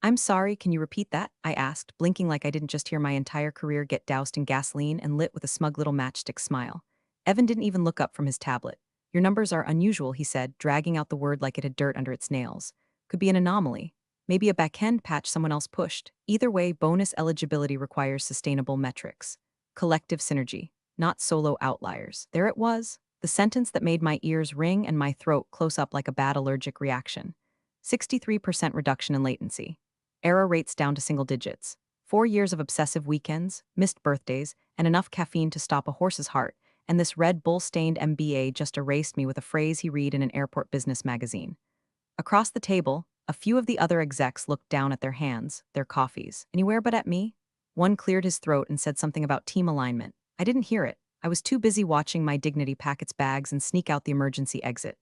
I'm sorry, can you repeat that? I asked, blinking like I didn't just hear my entire career get doused in gasoline and lit with a smug little matchstick smile. Evan didn't even look up from his tablet. Your numbers are unusual, he said, dragging out the word like it had dirt under its nails. Could be an anomaly. Maybe a backend patch someone else pushed. Either way, bonus eligibility requires sustainable metrics. Collective synergy, not solo outliers. There it was, the sentence that made my ears ring and my throat close up like a bad allergic reaction. 63% reduction in latency. Error rates down to single digits. 4 years of obsessive weekends, missed birthdays, and enough caffeine to stop a horse's heart, and this Red Bull-stained MBA just erased me with a phrase he read in an airport business magazine. Across the table, a few of the other execs looked down at their hands, their coffees. Anywhere but at me? One cleared his throat and said something about team alignment. I didn't hear it. I was too busy watching my Dignity pack its bags and sneak out the emergency exit.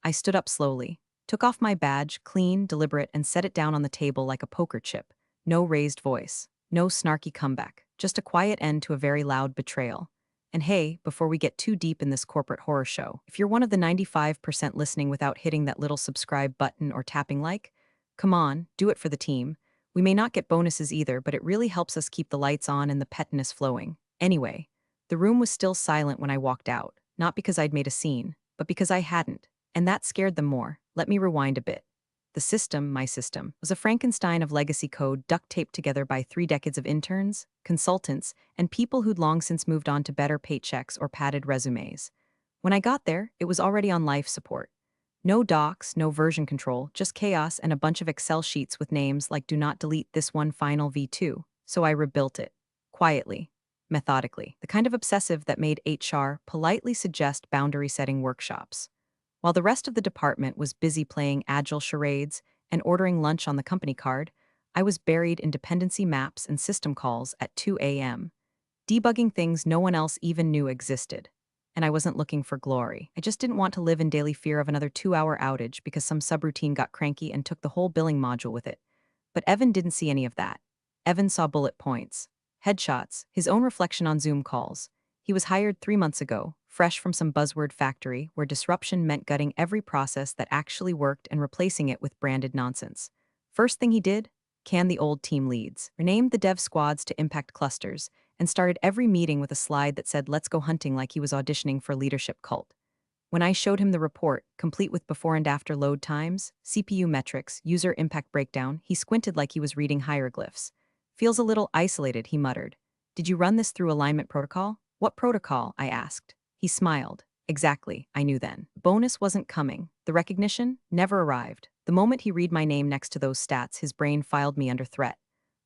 I stood up slowly, took off my badge, clean, deliberate, and set it down on the table like a poker chip. No raised voice, no snarky comeback, just a quiet end to a very loud betrayal. And hey, before we get too deep in this corporate horror show, if you're one of the 95% listening without hitting that little subscribe button or tapping like, come on, do it for the team. We may not get bonuses either, but it really helps us keep the lights on and the pettiness flowing. Anyway, the room was still silent when I walked out, not because I'd made a scene, but because I hadn't. And that scared them more. Let me rewind a bit. The system, my system, was a Frankenstein of legacy code duct taped together by 3 decades of interns, consultants, and people who'd long since moved on to better paychecks or padded resumes. When I got there, it was already on life support. No docs, no version control, just chaos and a bunch of Excel sheets with names like do not delete this one final V2. So I rebuilt it. Quietly. Methodically. The kind of obsessive that made HR politely suggest boundary setting workshops. While the rest of the department was busy playing agile charades and ordering lunch on the company card, I was buried in dependency maps and system calls at 2 a.m., debugging things no one else even knew existed. And I wasn't looking for glory. I just didn't want to live in daily fear of another 2-hour outage because some subroutine got cranky and took the whole billing module with it. But Evan didn't see any of that. Evan saw bullet points, headshots, his own reflection on Zoom calls. He was hired 3 months ago, fresh from some buzzword factory where disruption meant gutting every process that actually worked and replacing it with branded nonsense. First thing he did? Can the old team leads, renamed the dev squads to impact clusters, and started every meeting with a slide that said, let's go hunting, like he was auditioning for a leadership cult. When I showed him the report, complete with before and after load times, CPU metrics, user impact breakdown, he squinted like he was reading hieroglyphs. Feels a little isolated, he muttered. Did you run this through alignment protocol? What protocol? I asked. He smiled. Exactly, I knew then. Bonus wasn't coming. The recognition never arrived. The moment he read my name next to those stats, his brain filed me under threat.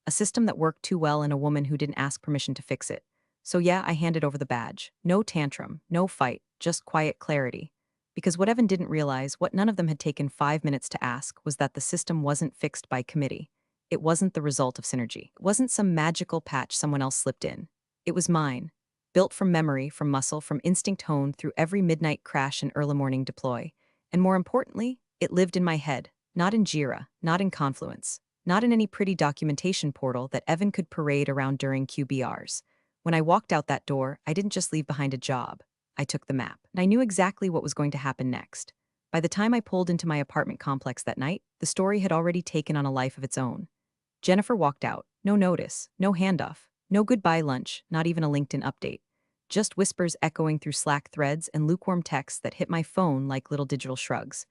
A system that worked too well in a woman who didn't ask permission to fix it. So yeah, I handed over the badge. No tantrum, no fight, just quiet clarity. Because what Evan didn't realize, what none of them had taken 5 minutes to ask, was that the system wasn't fixed by committee. It wasn't the result of synergy. It wasn't some magical patch someone else slipped in. It was mine. Built from memory, from muscle, from instinct honed through every midnight crash and early morning deploy. And more importantly, it lived in my head, not in Jira, not in Confluence, not in any pretty documentation portal that Evan could parade around during QBRs. When I walked out that door, I didn't just leave behind a job. I took the map, and I knew exactly what was going to happen next. By the time I pulled into my apartment complex that night, the story had already taken on a life of its own. Jennifer walked out, no notice, no handoff, no goodbye lunch, not even a LinkedIn update. Just whispers echoing through Slack threads and lukewarm texts that hit my phone like little digital shrugs.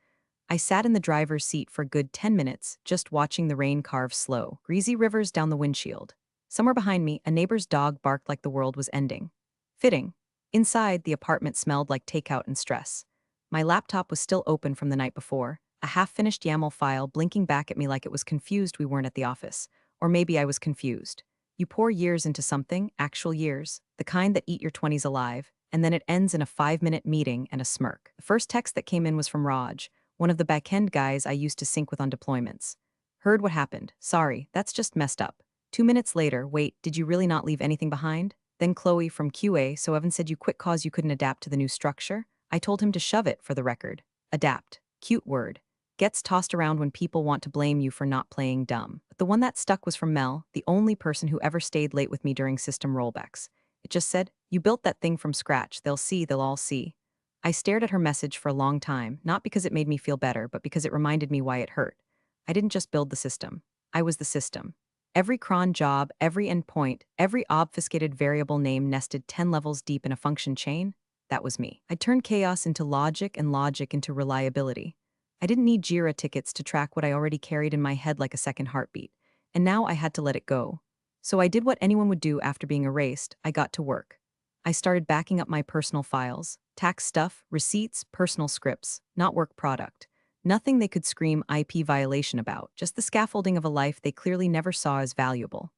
I sat in the driver's seat for a good 10 minutes, just watching the rain carve slow, greasy rivers down the windshield. Somewhere behind me, a neighbor's dog barked like the world was ending. Fitting. Inside, the apartment smelled like takeout and stress. My laptop was still open from the night before, a half-finished YAML file blinking back at me like it was confused we weren't at the office. Or maybe I was confused. You pour years into something, actual years, the kind that eat your 20s alive, and then it ends in a 5-minute meeting and a smirk. The first text that came in was from Raj, one of the backend guys I used to sync with on deployments. Heard what happened. Sorry, that's just messed up. 2 minutes later, wait, did you really not leave anything behind? Then Chloe from QA, so Evan said you quit cause you couldn't adapt to the new structure? I told him to shove it, for the record. Adapt. Cute word. Gets tossed around when people want to blame you for not playing dumb. But the one that stuck was from Mel, the only person who ever stayed late with me during system rollbacks. It just said, you built that thing from scratch, they'll all see. I stared at her message for a long time, not because it made me feel better, but because it reminded me why it hurt. I didn't just build the system. I was the system. Every cron job, every endpoint, every obfuscated variable name nested 10 levels deep in a function chain, that was me. I turned chaos into logic and logic into reliability. I didn't need Jira tickets to track what I already carried in my head like a second heartbeat, and now I had to let it go. So I did what anyone would do after being erased. I got to work. I started backing up my personal files, tax stuff, receipts, personal scripts, not work product. Nothing they could scream IP violation about, just the scaffolding of a life they clearly never saw as valuable.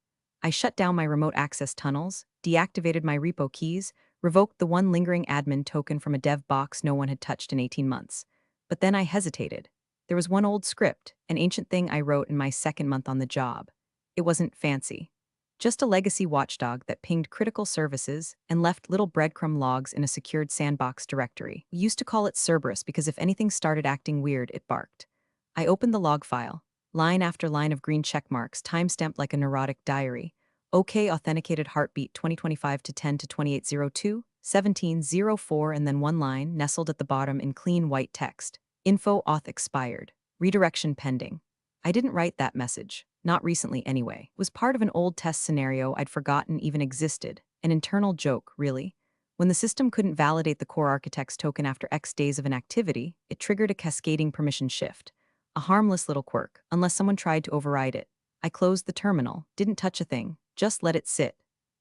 I shut down my remote access tunnels, deactivated my repo keys, revoked the one lingering admin token from a dev box no one had touched in 18 months. But then I hesitated. There was one old script, an ancient thing I wrote in my second month on the job. It wasn't fancy. Just a legacy watchdog that pinged critical services and left little breadcrumb logs in a secured sandbox directory. We used to call it Cerberus because if anything started acting weird, it barked. I opened the log file, line after line of green checkmarks, timestamped like a neurotic diary. OK authenticated heartbeat 2025 to 10 to 2802, 1704, and then one line nestled at the bottom in clean white text. Info auth expired. Redirection pending. I didn't write that message. Not recently anyway. It was part of an old test scenario I'd forgotten even existed. An internal joke, really. When the system couldn't validate the core architect's token after X days of inactivity, it triggered a cascading permission shift. A harmless little quirk, unless someone tried to override it. I closed the terminal, didn't touch a thing, just let it sit.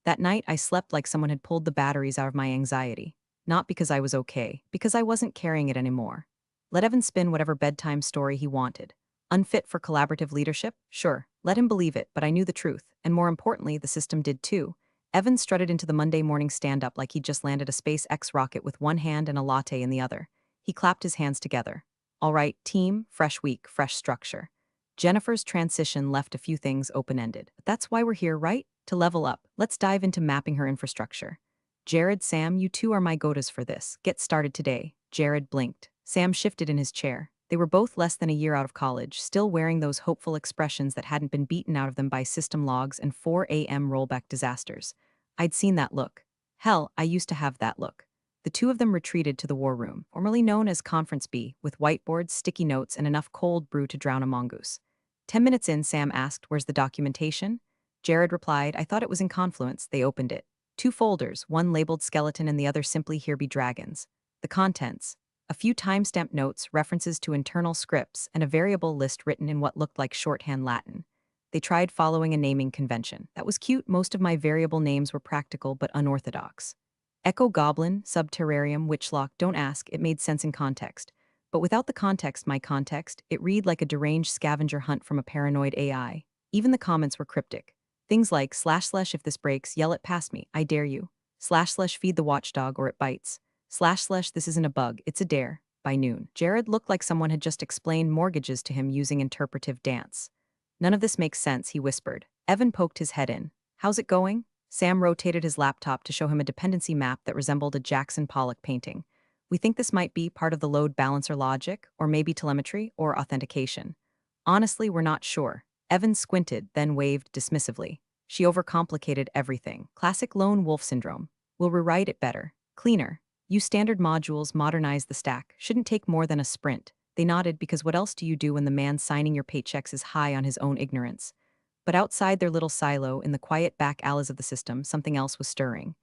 That night, I slept like someone had pulled the batteries out of my anxiety. Not because I was okay, because I wasn't carrying it anymore. Let Evan spin whatever bedtime story he wanted. Unfit for collaborative leadership? Sure, let him believe it, but I knew the truth, and more importantly, the system did too. Evan strutted into the Monday morning stand-up like he'd just landed a SpaceX rocket with one hand and a latte in the other. He clapped his hands together. All right, team, fresh week, fresh structure. Jennifer's transition left a few things open-ended. But that's why we're here, right? To level up. Let's dive into mapping her infrastructure. Jared, Sam, you two are my gotas for this. Get started today. Jared blinked. Sam shifted in his chair. They were both less than a year out of college, still wearing those hopeful expressions that hadn't been beaten out of them by system logs and 4 a.m. rollback disasters. I'd seen that look. Hell, I used to have that look. The two of them retreated to the war room, formerly known as Conference B, with whiteboards, sticky notes, and enough cold brew to drown a mongoose. 10 minutes in, Sam asked, "Where's the documentation?" Jared replied, "I thought it was in Confluence." They opened it. Two folders, one labeled skeleton and the other simply "Here be dragons." The contents: a few timestamp notes, references to internal scripts, and a variable list written in what looked like shorthand Latin. They tried following a naming convention. That was cute. Most of my variable names were practical but unorthodox. Echo Goblin, Subterrarium, Witchlock, don't ask, it made sense in context. But without the context, my context, it read like a deranged scavenger hunt from a paranoid AI. Even the comments were cryptic. Things like // if this breaks, yell it past me, I dare you. // feed the watchdog or it bites. // this isn't a bug, it's a dare. By noon, Jared looked like someone had just explained mortgages to him using interpretive dance. None of this makes sense, he whispered. Evan poked his head in. How's it going? Sam rotated his laptop to show him a dependency map that resembled a Jackson Pollock painting. We think this might be part of the load balancer logic, or maybe telemetry, or authentication. Honestly, we're not sure. Evan squinted, then waved dismissively. She overcomplicated everything. Classic lone wolf syndrome. We'll rewrite it better. Cleaner. Use standard modules, modernize the stack. Shouldn't take more than a sprint. They nodded because what else do you do when the man signing your paychecks is high on his own ignorance? But outside their little silo, in the quiet back alleys of the system, something else was stirring.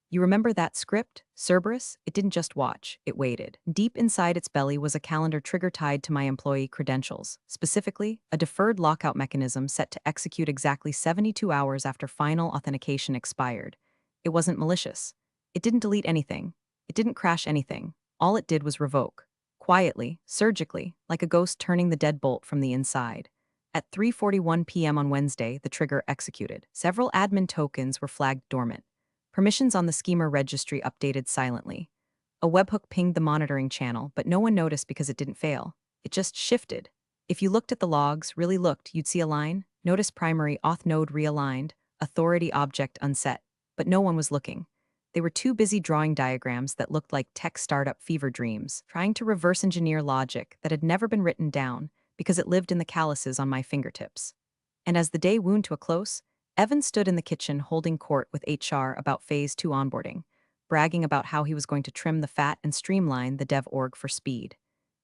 You remember that script, Cerberus? It didn't just watch, it waited. Deep inside its belly was a calendar trigger tied to my employee credentials, specifically, a deferred lockout mechanism set to execute exactly 72 hours after final authentication expired. It wasn't malicious. It didn't delete anything. It didn't crash anything. All it did was revoke. Quietly, surgically, like a ghost turning the deadbolt from the inside. At 3:41 p.m. on Wednesday, the trigger executed. Several admin tokens were flagged dormant. Permissions on the Schema registry updated silently. A webhook pinged the monitoring channel, but no one noticed because it didn't fail. It just shifted. If you looked at the logs, really looked, you'd see a line, notice primary auth node realigned, authority object unset. But no one was looking. They were too busy drawing diagrams that looked like tech startup fever dreams, trying to reverse engineer logic that had never been written down because it lived in the calluses on my fingertips. And as the day wound to a close, Evan stood in the kitchen holding court with HR about Phase 2 onboarding, bragging about how he was going to trim the fat and streamline the dev org for speed.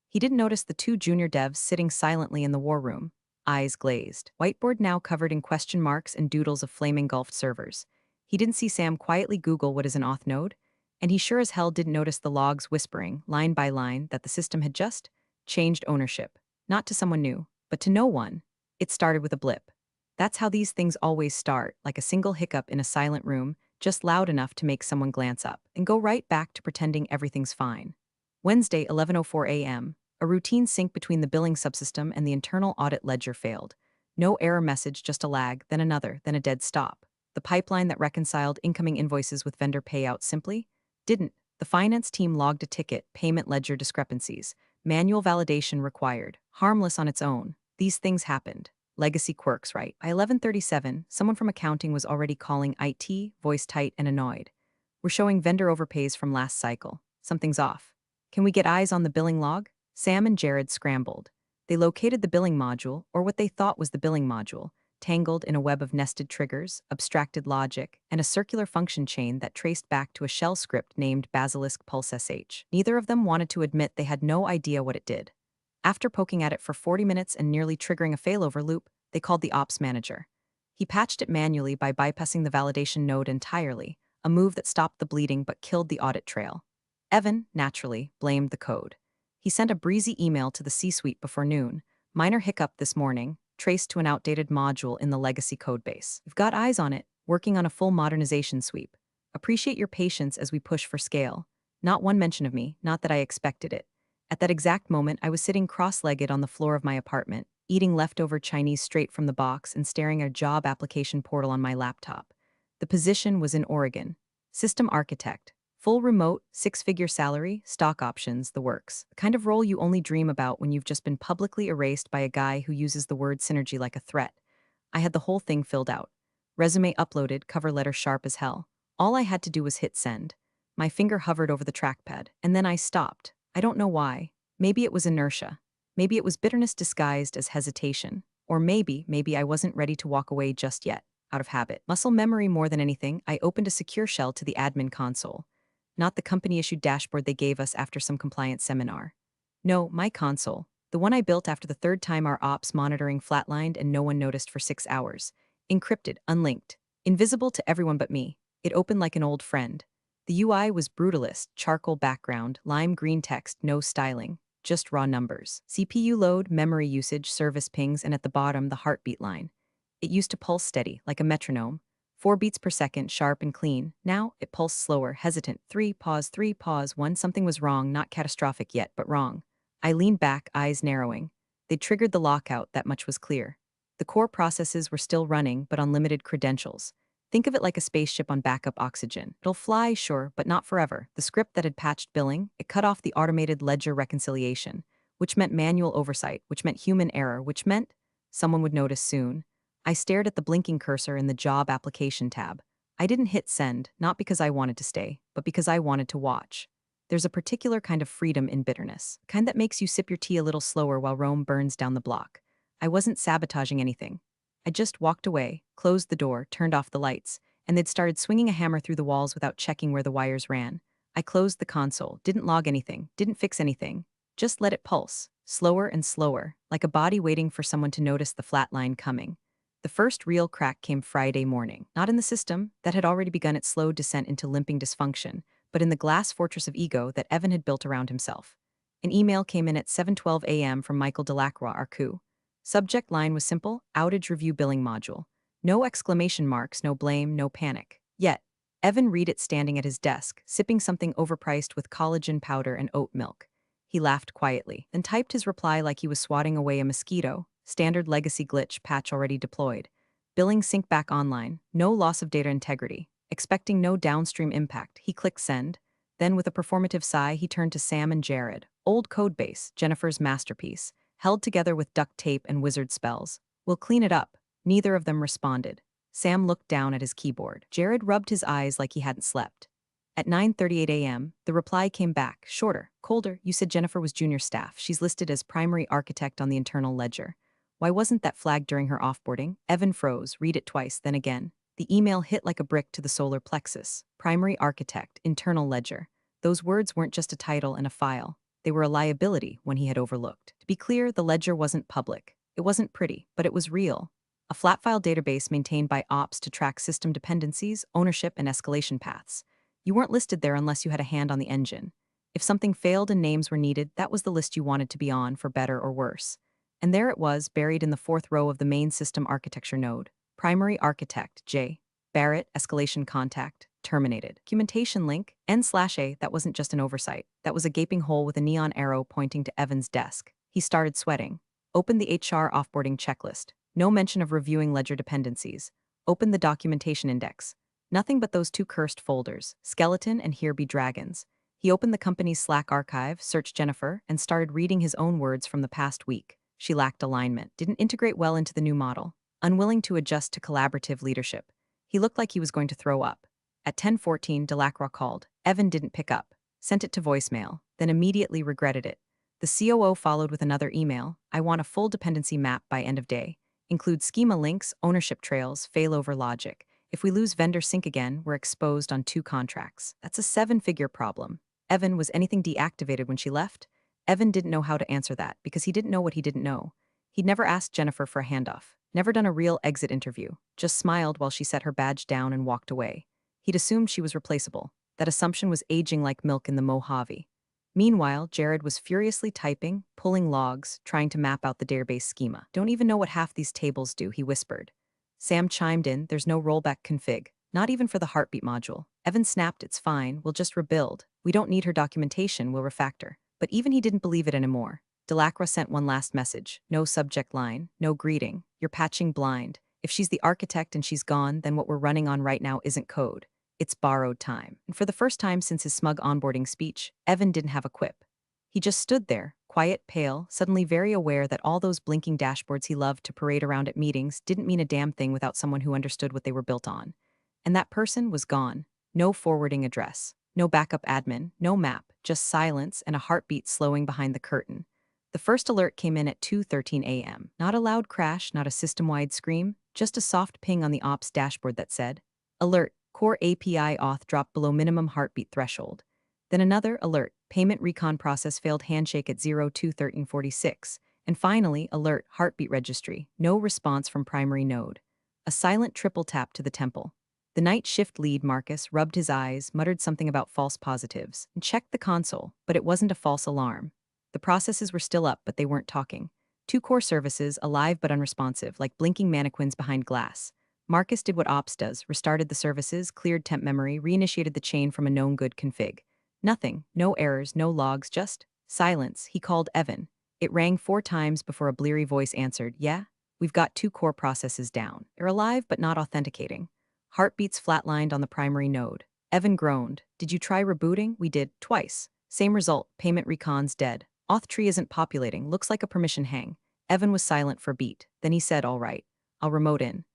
He didn't notice the two junior devs sitting silently in the war room. eyes glazed. Whiteboard now covered in question marks and doodles of flame engulfed servers. He didn't see Sam quietly Google what is an auth node, and he sure as hell didn't notice the logs whispering, line by line, that the system had just changed ownership. Not to someone new, but to no one. It started with a blip. That's how these things always start, like a single hiccup in a silent room, just loud enough to make someone glance up, and go right back to pretending everything's fine. Wednesday, 11:04 a.m. A routine sync between the billing subsystem and the internal audit ledger failed. No error message, just a lag, then another, then a dead stop. The pipeline that reconciled incoming invoices with vendor payouts simply didn't. The finance team logged a ticket, payment ledger discrepancies, manual validation required, harmless on its own. These things happened. Legacy quirks, right? By 11:37, someone from accounting was already calling IT, voice tight and annoyed. We're showing vendor overpays from last cycle. Something's off. Can we get eyes on the billing log? Sam and Jared scrambled. They located the billing module, or what they thought was the billing module, tangled in a web of nested triggers, abstracted logic, and a circular function chain that traced back to a shell script named Basilisk Pulse SH. Neither of them wanted to admit they had no idea what it did. After poking at it for 40 minutes and nearly triggering a failover loop, they called the ops manager. He patched it manually by bypassing the validation node entirely, a move that stopped the bleeding but killed the audit trail. Evan, naturally, blamed the code. He sent a breezy email to the C-suite before noon. Minor hiccup this morning, traced to an outdated module in the legacy codebase. We've got eyes on it, working on a full modernization sweep. Appreciate your patience as we push for scale. Not one mention of me, not that I expected it. At that exact moment, I was sitting cross-legged on the floor of my apartment, eating leftover Chinese straight from the box and staring at a job application portal on my laptop. The position was in Oregon. System architect. Full remote, six-figure salary, stock options, the works. The kind of role you only dream about when you've just been publicly erased by a guy who uses the word synergy like a threat. I had the whole thing filled out. Resume uploaded, cover letter sharp as hell. All I had to do was hit send. My finger hovered over the trackpad, and then I stopped. I don't know why. Maybe it was inertia. Maybe it was bitterness disguised as hesitation. Or maybe I wasn't ready to walk away just yet, out of habit. Muscle memory more than anything, I opened a secure shell to the admin console. Not the company-issued dashboard they gave us after some compliance seminar. No, my console. The one I built after the third time our ops monitoring flatlined and no one noticed for 6 hours. Encrypted, unlinked, invisible to everyone but me. It opened like an old friend. The UI was brutalist, charcoal background, lime green text, no styling, just raw numbers. CPU load, memory usage, service pings, and at the bottom, the heartbeat line. It used to pulse steady, like a metronome. 4 beats per second, sharp and clean. Now, it pulsed slower, hesitant. 3 pause, 1. Something was wrong, not catastrophic yet, but wrong. I leaned back, eyes narrowing. They triggered the lockout, that much was clear. The core processes were still running, but on limited credentials. Think of it like a spaceship on backup oxygen. It'll fly, sure, but not forever. The script that had patched billing, it cut off the automated ledger reconciliation, which meant manual oversight, which meant human error, which meant someone would notice soon. I stared at the blinking cursor in the Job Application tab. I didn't hit send, not because I wanted to stay, but because I wanted to watch. There's a particular kind of freedom in bitterness, kind that makes you sip your tea a little slower while Rome burns down the block. I wasn't sabotaging anything. I just walked away, closed the door, turned off the lights, and they'd started swinging a hammer through the walls without checking where the wires ran. I closed the console, didn't log anything, didn't fix anything. Just let it pulse, slower and slower, like a body waiting for someone to notice the flat line coming. The first real crack came Friday morning, not in the system, that had already begun its slow descent into limping dysfunction, but in the glass fortress of ego that Evan had built around himself. An email came in at 7:12 a.m. from Michael Delacroix, our coup. Subject line was simple, outage review billing module. No exclamation marks, no blame, no panic. Yet, Evan read it standing at his desk, sipping something overpriced with collagen powder and oat milk. He laughed quietly, then typed his reply like he was swatting away a mosquito. Standard legacy glitch, patch already deployed. Billing sync back online, no loss of data integrity. Expecting no downstream impact, he clicked send. Then with a performative sigh, he turned to Sam and Jared. Old codebase, Jennifer's masterpiece, held together with duct tape and wizard spells. We'll clean it up. Neither of them responded. Sam looked down at his keyboard. Jared rubbed his eyes like he hadn't slept. At 9:38 a.m., the reply came back, shorter, colder. You said Jennifer was junior staff. She's listed as primary architect on the internal ledger. Why wasn't that flagged during her offboarding? Evan froze, read it twice, then again. The email hit like a brick to the solar plexus. Primary architect, internal ledger. Those words weren't just a title and a file. They were a liability when he had overlooked. To be clear, the ledger wasn't public. It wasn't pretty, but it was real. A flat file database maintained by ops to track system dependencies, ownership, and escalation paths. You weren't listed there unless you had a hand on the engine. If something failed and names were needed, that was the list you wanted to be on, for better or worse. And there it was, buried in the fourth row of the main system architecture node. Primary architect, J. Barrett, escalation contact, terminated. Documentation link, N/A, that wasn't just an oversight. That was a gaping hole with a neon arrow pointing to Evan's desk. He started sweating. Opened the HR offboarding checklist. No mention of reviewing ledger dependencies. Opened the documentation index. Nothing but those two cursed folders, skeleton and here be dragons. He opened the company's Slack archive, searched Jennifer, and started reading his own words from the past week. She lacked alignment, didn't integrate well into the new model, unwilling to adjust to collaborative leadership. He looked like he was going to throw up. At 10:14, Delacroix called. Evan didn't pick up. Sent it to voicemail, then immediately regretted it. The COO followed with another email. I want a full dependency map by end of day. Include schema links, ownership trails, failover logic. If we lose vendor sync again, we're exposed on 2 contracts. That's a 7-figure problem. Evan, was anything deactivated when she left? Evan didn't know how to answer that because he didn't know what he didn't know. He'd never asked Jennifer for a handoff, never done a real exit interview, just smiled while she set her badge down and walked away. He'd assumed she was replaceable. That assumption was aging like milk in the Mojave. Meanwhile, Jared was furiously typing, pulling logs, trying to map out the database schema. Don't even know what half these tables do, he whispered. Sam chimed in, there's no rollback config, not even for the heartbeat module. Evan snapped, it's fine, we'll just rebuild. We don't need her documentation, we'll refactor. But even he didn't believe it anymore. Delacroix sent one last message. No subject line, no greeting. You're patching blind. If she's the architect and she's gone, then what we're running on right now isn't code. It's borrowed time. And for the first time since his smug onboarding speech, Evan didn't have a quip. He just stood there, quiet, pale, suddenly very aware that all those blinking dashboards he loved to parade around at meetings didn't mean a damn thing without someone who understood what they were built on. And that person was gone. No forwarding address, no backup admin, no map, just silence and a heartbeat slowing behind the curtain. The first alert came in at 2:13 a.m. Not a loud crash, not a system-wide scream, just a soft ping on the ops dashboard that said, Alert, Core API auth dropped below minimum heartbeat threshold. Then another alert, payment recon process failed handshake at 02:13:46. And finally, alert, heartbeat registry, no response from primary node. A silent triple tap to the temple. The night shift lead, Marcus, rubbed his eyes, muttered something about false positives, and checked the console, but it wasn't a false alarm. The processes were still up, but they weren't talking. 2 core services, alive but unresponsive, like blinking mannequins behind glass. Marcus did what ops does, restarted the services, cleared temp memory, reinitiated the chain from a known good config. Nothing, no errors, no logs, just silence. He called Evan. It rang 4 times before a bleary voice answered, yeah? We've got 2 core processes down. They're alive but not authenticating. Heartbeats flatlined on the primary node. Evan groaned. Did you try rebooting? We did, twice. Same result, payment recon's dead. Auth tree isn't populating, looks like a permission hang. Evan was silent for a beat. Then he said, all right, I'll remote in.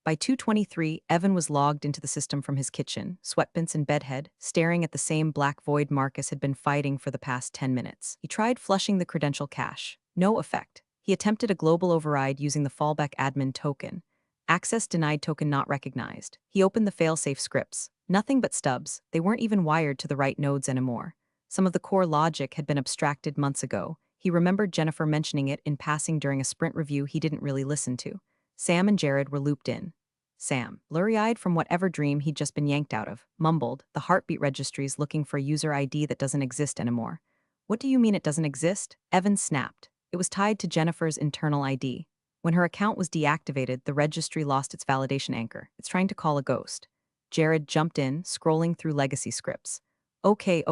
By 2:23, Evan was logged into the system from his kitchen, sweatpants and bedhead, staring at the same black void Marcus had been fighting for the past 10 minutes. He tried flushing the credential cache. No effect. He attempted a global override using the fallback admin token. Access denied, token not recognized. He opened the failsafe scripts. Nothing but stubs. They weren't even wired to the right nodes anymore. Some of the core logic had been abstracted months ago. He remembered Jennifer mentioning it in passing during a sprint review he didn't really listen to. Sam and Jared were looped in. Sam, blurry-eyed from whatever dream he'd just been yanked out of, mumbled, the heartbeat registry's looking for a user ID that doesn't exist anymore. What do you mean it doesn't exist? Evan snapped. It was tied to Jennifer's internal ID. When her account was deactivated, the registry lost its validation anchor. It's trying to call a ghost. Jared jumped in, scrolling through legacy scripts. Okay,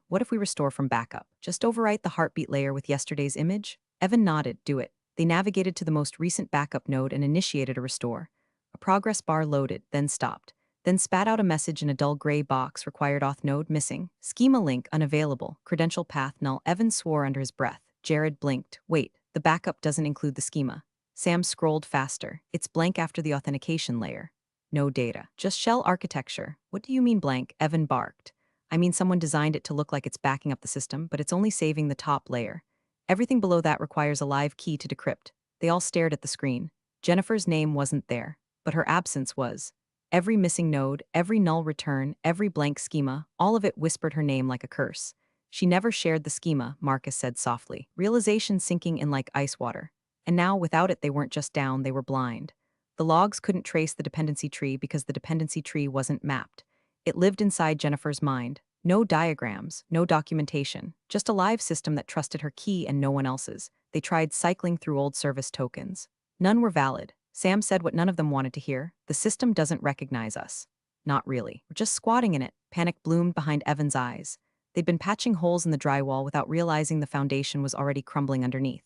what if we restore from backup? Just overwrite the heartbeat layer with yesterday's image? Evan nodded, do it. They navigated to the most recent backup node and initiated a restore. A progress bar loaded, then stopped, then spat out a message in a dull gray box, required auth node missing, schema link unavailable, credential path null. Evan swore under his breath. Jared blinked. Wait, the backup doesn't include the schema. Sam scrolled faster. It's blank after the authentication layer. No data. Just shell architecture. What do you mean blank? Evan barked. I mean someone designed it to look like it's backing up the system, but it's only saving the top layer. Everything below that requires a live key to decrypt. They all stared at the screen. Jennifer's name wasn't there, but her absence was. Every missing node, every null return, every blank schema, all of it whispered her name like a curse. She never shared the schema, Marcus said softly. Realization sinking in like ice water. And now, without it, they weren't just down, they were blind. The logs couldn't trace the dependency tree because the dependency tree wasn't mapped. It lived inside Jennifer's mind. No diagrams, no documentation, just a live system that trusted her key and no one else's. They tried cycling through old service tokens. None were valid. Sam said what none of them wanted to hear. The system doesn't recognize us. Not really. We're just squatting in it. Panic bloomed behind Evan's eyes. They'd been patching holes in the drywall without realizing the foundation was already crumbling underneath.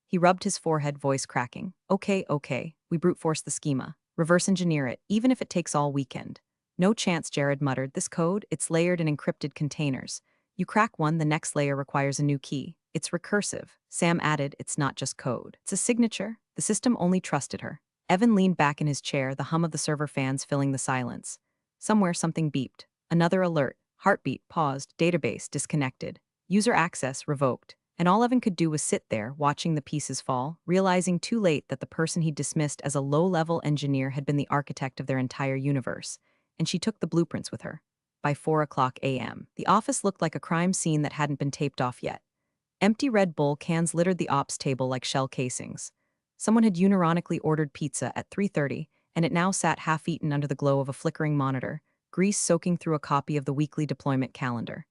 He rubbed his forehead, voice cracking. Okay, we brute force the schema. Reverse engineer it, even if it takes all weekend. No chance, Jared muttered. This code, it's layered in encrypted containers. You crack one, the next layer requires a new key. It's recursive. Sam added, it's not just code. It's a signature. The system only trusted her. Evan leaned back in his chair, the hum of the server fans filling the silence. Somewhere something beeped. Another alert. Heartbeat paused, database disconnected. User access revoked. And all Evan could do was sit there, watching the pieces fall, realizing too late that the person he dismissed as a low-level engineer had been the architect of their entire universe. And she took the blueprints with her. By 4 a.m., the office looked like a crime scene that hadn't been taped off yet. Empty Red Bull cans littered the ops table like shell casings. Someone had unironically ordered pizza at 3:30, and it now sat half-eaten under the glow of a flickering monitor, grease soaking through a copy of the weekly deployment calendar.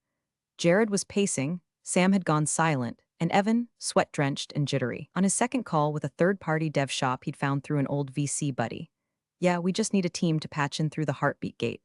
Jared was pacing, Sam had gone silent, and Evan, sweat-drenched and jittery, on his second call with a third-party dev shop he'd found through an old VC buddy. Yeah, we just need a team to patch in through the heartbeat gate.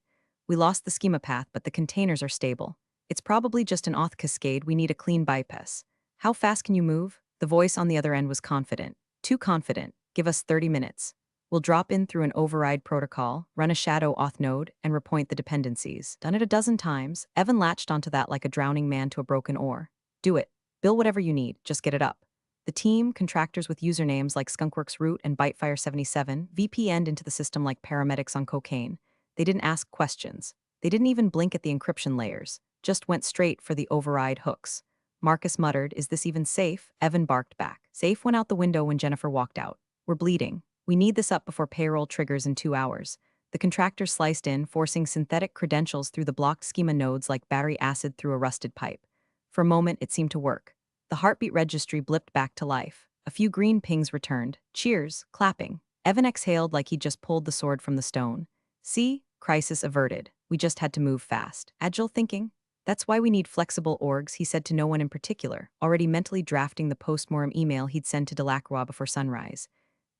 We lost the schema path, but the containers are stable. It's probably just an auth cascade, we need a clean bypass. How fast can you move? The voice on the other end was confident. Too confident. Give us 30 minutes. We'll drop in through an override protocol, run a shadow auth node, and repoint the dependencies. Done it a dozen times, Evan latched onto that like a drowning man to a broken oar. Do it. Bill whatever you need, just get it up. The team, contractors with usernames like Skunkworks Root and Bitefire77, VPN'd into the system like paramedics on cocaine. They didn't ask questions. They didn't even blink at the encryption layers, just went straight for the override hooks. Marcus muttered, "Is this even safe?" Evan barked back. Safe went out the window when Jennifer walked out. We're bleeding. We need this up before payroll triggers in 2 hours. The contractor sliced in, forcing synthetic credentials through the blocked schema nodes like battery acid through a rusted pipe. For a moment, it seemed to work. The heartbeat registry blipped back to life. A few green pings returned. Cheers, clapping. Evan exhaled like he'd just pulled the sword from the stone. See? Crisis averted. We just had to move fast. Agile thinking? That's why we need flexible orgs, he said to no one in particular, already mentally drafting the postmortem email he'd send to Delacroix before sunrise.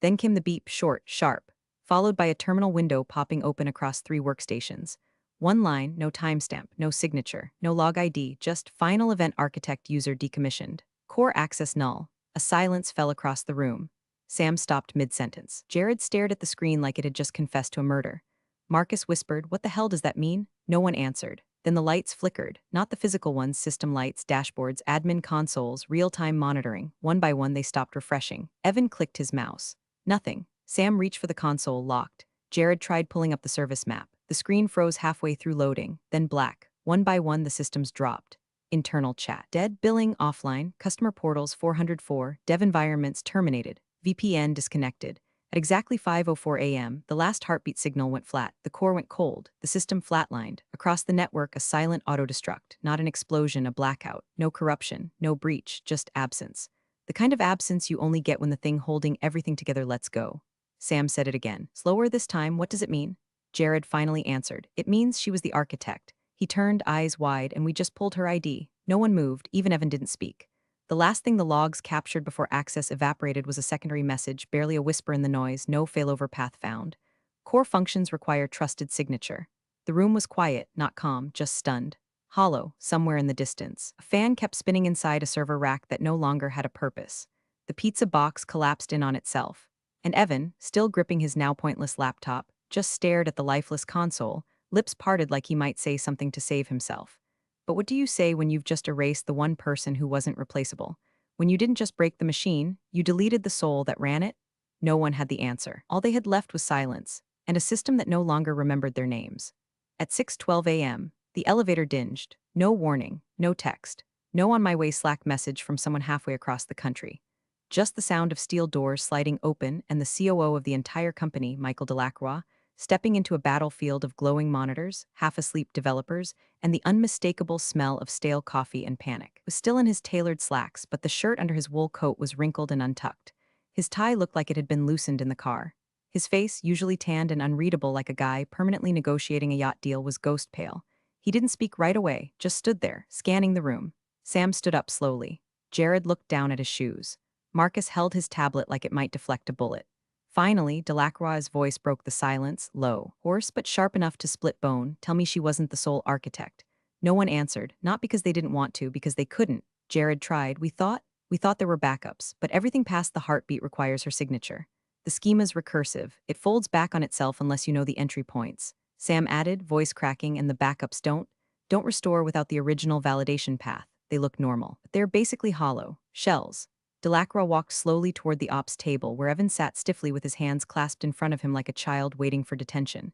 Then came the beep, short, sharp, followed by a terminal window popping open across 3 workstations. One line, no timestamp, no signature, no log ID, just final event architect user decommissioned. Core access null. A silence fell across the room. Sam stopped mid-sentence. Jared stared at the screen like it had just confessed to a murder. Marcus whispered, "What the hell does that mean?" No one answered. Then the lights flickered, not the physical ones, system lights, dashboards, admin consoles, real-time monitoring. One by one they stopped refreshing. Evan clicked his mouse. Nothing. Sam reached for the console, locked. Jared tried pulling up the service map. The screen froze halfway through loading, then black. One by one the systems dropped. Internal chat. Dead. Billing offline. Customer portals 404. Dev environments terminated. VPN disconnected. At exactly 5:04 a.m., the last heartbeat signal went flat. The core went cold. The system flatlined. Across the network, a silent auto-destruct. Not an explosion, a blackout. No corruption. No breach. Just absence. The kind of absence you only get when the thing holding everything together lets go. Sam said it again. Slower this time. What does it mean? Jared finally answered. It means she was the architect. He turned, eyes wide, and we just pulled her ID. No one moved. Even Evan didn't speak. The last thing the logs captured before access evaporated was a secondary message, barely a whisper in the noise, no failover path found. Core functions require trusted signature. The room was quiet, not calm, just stunned. Hollow, somewhere in the distance. A fan kept spinning inside a server rack that no longer had a purpose. The pizza box collapsed in on itself. And Evan, still gripping his now pointless laptop, just stared at the lifeless console, lips parted like he might say something to save himself. But what do you say when you've just erased the one person who wasn't replaceable? When you didn't just break the machine, you deleted the soul that ran it? No one had the answer. All they had left was silence, and a system that no longer remembered their names. At 6:12 a.m., the elevator dinged. No warning, no text, no on my way Slack message from someone halfway across the country. Just the sound of steel doors sliding open and the COO of the entire company, Michael Delacroix, stepping into a battlefield of glowing monitors, half-asleep developers, and the unmistakable smell of stale coffee and panic. He was still in his tailored slacks, but the shirt under his wool coat was wrinkled and untucked. His tie looked like it had been loosened in the car. His face, usually tanned and unreadable like a guy permanently negotiating a yacht deal, was ghost pale. He didn't speak right away, just stood there, scanning the room. Sam stood up slowly. Jared looked down at his shoes. Marcus held his tablet like it might deflect a bullet. Finally, Delacroix's voice broke the silence, low, hoarse but sharp enough to split bone. Tell me she wasn't the sole architect. No one answered, not because they didn't want to, because they couldn't. Jared tried. We thought there were backups, but everything past the heartbeat requires her signature. The schema's recursive. It folds back on itself unless you know the entry points. Sam added, voice cracking, and the backups don't restore without the original validation path. They look normal, but they're basically hollow shells. Delacroix walked slowly toward the ops table, where Evan sat stiffly with his hands clasped in front of him like a child waiting for detention.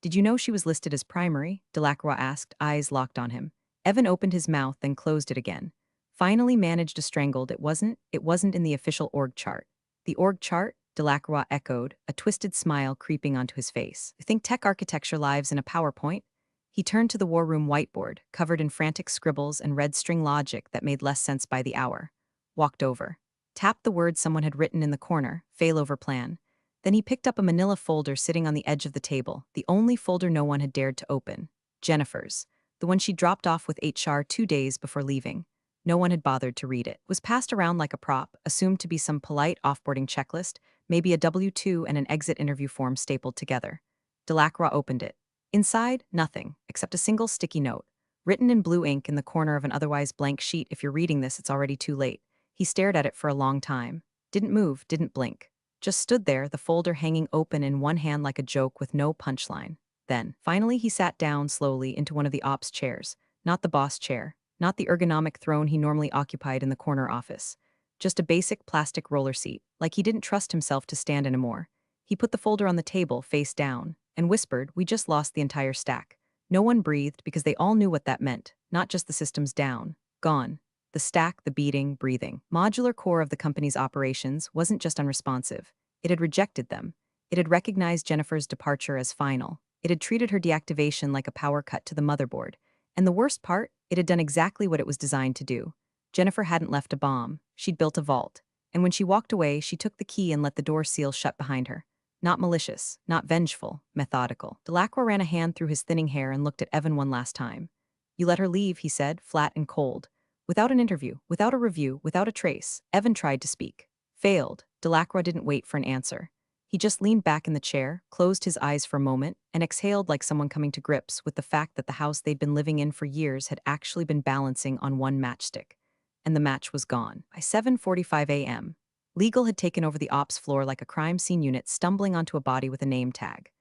Did you know she was listed as primary? Delacroix asked, eyes locked on him. Evan opened his mouth, then closed it again. Finally managed a strangled, it wasn't in the official org chart. The org chart? Delacroix echoed, a twisted smile creeping onto his face. You think tech architecture lives in a PowerPoint? He turned to the war room whiteboard, covered in frantic scribbles and red string logic that made less sense by the hour. Walked over. Tapped the word someone had written in the corner, failover plan. Then he picked up a manila folder sitting on the edge of the table, the only folder no one had dared to open. Jennifer's. The one she dropped off with HR 2 days before leaving. No one had bothered to read it. It was passed around like a prop, assumed to be some polite offboarding checklist, maybe a W-2 and an exit interview form stapled together. Delacroix opened it. Inside, nothing, except a single sticky note, written in blue ink in the corner of an otherwise blank sheet. If you're reading this, it's already too late. He stared at it for a long time. Didn't move, didn't blink. Just stood there, the folder hanging open in one hand like a joke with no punchline. Then, finally, he sat down slowly into one of the ops chairs. Not the boss chair, not the ergonomic throne he normally occupied in the corner office. Just a basic plastic roller seat, like he didn't trust himself to stand anymore. He put the folder on the table, face down, and whispered, "We just lost the entire stack." No one breathed because they all knew what that meant, not just the systems down. Gone. The stack, the beating, breathing, modular core of the company's operations wasn't just unresponsive. It had rejected them. It had recognized Jennifer's departure as final. It had treated her deactivation like a power cut to the motherboard. And the worst part, it had done exactly what it was designed to do. Jennifer hadn't left a bomb. She'd built a vault. And when she walked away, she took the key and let the door seal shut behind her. Not malicious, not vengeful, methodical. Delacroix ran a hand through his thinning hair and looked at Evan one last time. You let her leave, he said, flat and cold. Without an interview, without a review, without a trace. Evan tried to speak. Failed. Delacroix didn't wait for an answer. He just leaned back in the chair, closed his eyes for a moment, and exhaled like someone coming to grips with the fact that the house they'd been living in for years had actually been balancing on one matchstick. And the match was gone. By 7:45 a.m., Legal had taken over the ops floor like a crime scene unit stumbling onto a body with a name tag.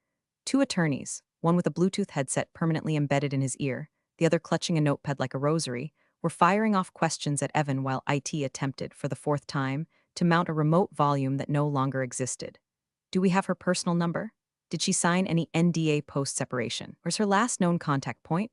Two attorneys, one with a Bluetooth headset permanently embedded in his ear, the other clutching a notepad like a rosary, were firing off questions at Evan while IT attempted, for the fourth time, to mount a remote volume that no longer existed. Do we have her personal number? Did she sign any NDA post-separation? Where's her last known contact point?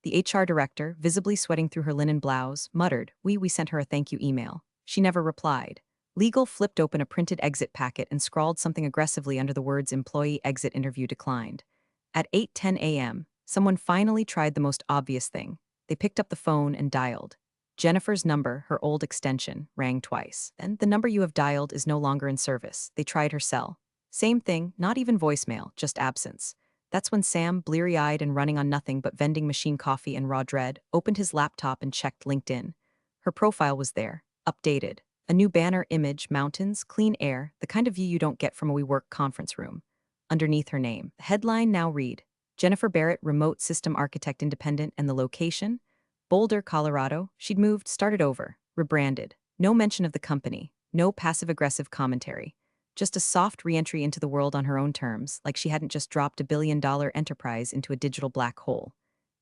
The HR director, visibly sweating through her linen blouse, muttered, We sent her a thank you email. She never replied. Legal flipped open a printed exit packet and scrawled something aggressively under the words employee exit interview declined. At 8:10 a.m., someone finally tried the most obvious thing. They picked up the phone and dialed. Jennifer's number, her old extension, rang twice. Then, the number you have dialed is no longer in service. They tried her cell. Same thing, not even voicemail, just absence. That's when Sam, bleary-eyed and running on nothing but vending machine coffee and raw dread, opened his laptop and checked LinkedIn. Her profile was there, updated. A new banner image, mountains, clean air, the kind of view you don't get from a WeWork conference room. Underneath her name, the headline now read, Jennifer Barrett, Remote System Architect Independent, and the location? Boulder, Colorado. She'd moved, started over, rebranded. No mention of the company, no passive-aggressive commentary. Just a soft re-entry into the world on her own terms, like she hadn't just dropped a billion-dollar enterprise into a digital black hole.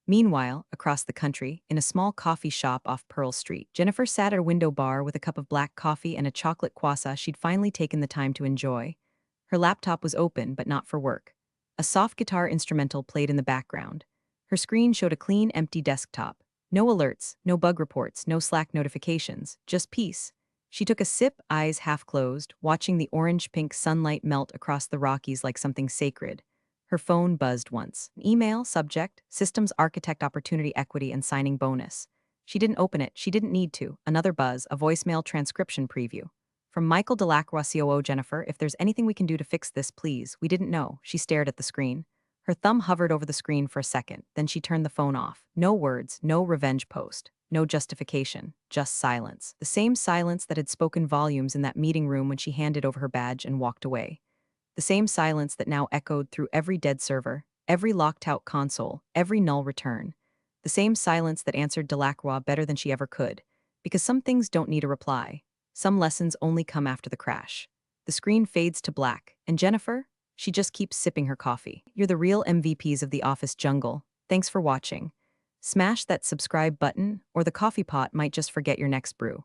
Meanwhile, across the country, in a small coffee shop off Pearl Street, Jennifer sat at a window bar with a cup of black coffee and a chocolate croissant she'd finally taken the time to enjoy. Her laptop was open, but not for work. A soft guitar instrumental played in the background. Her screen showed a clean, empty desktop. No alerts, no bug reports, no Slack notifications, just peace. She took a sip, eyes half closed, watching the orange-pink sunlight melt across the Rockies like something sacred. Her phone buzzed once. Email, subject, Systems Architect Opportunity Equity and Signing Bonus. She didn't open it, she didn't need to. Another buzz, a voicemail transcription preview. From Michael Delacroix, COO Jennifer, if there's anything we can do to fix this, please. We didn't know. She stared at the screen. Her thumb hovered over the screen for a second, then she turned the phone off. No words, no revenge post, no justification, just silence. The same silence that had spoken volumes in that meeting room when she handed over her badge and walked away. The same silence that now echoed through every dead server, every locked-out console, every null return. The same silence that answered Delacroix better than she ever could. Because some things don't need a reply. Some lessons only come after the crash. The screen fades to black, and Jennifer? She just keeps sipping her coffee. You're the real MVPs of the office jungle. Thanks for watching. Smash that subscribe button, or the coffee pot might just forget your next brew.